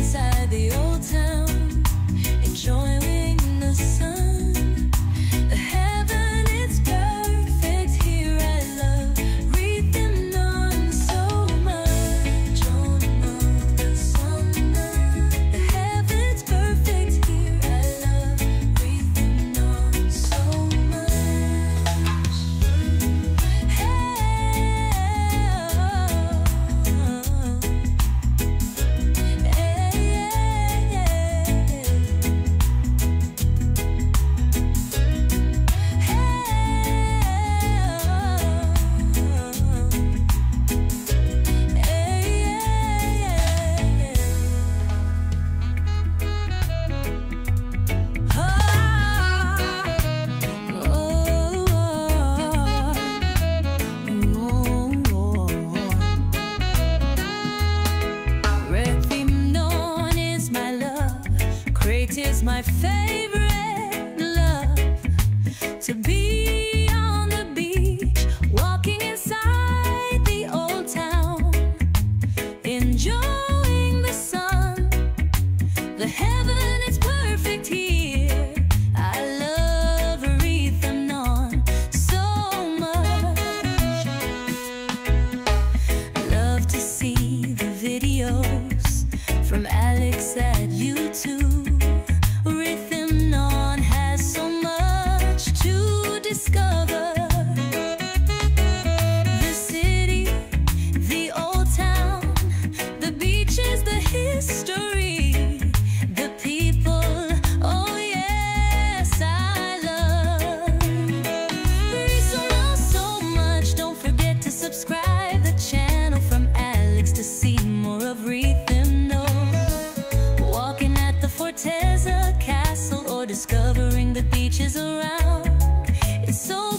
inside the old town, enjoying the sun. The heaven, it's perfect here. I love Rethymno so much. On the summer, the heaven's perfect here. I love Rethymno so much. Rethymno is my love. Crete is my favorite love. To be on the beach, walking inside the old town, enjoying the sun. The heaven is perfect here. I love Rethymno so much. Love to see the videos from Alex at YouTube. Rethymno has so much to discover. The city, the old town, the beaches, the history, the people, oh yes, I love Rethymno so much. Don't forget to subscribe the channel from Alex to see more of Rethymno. Walking at the Forteza castle or discovering the beaches around. It's so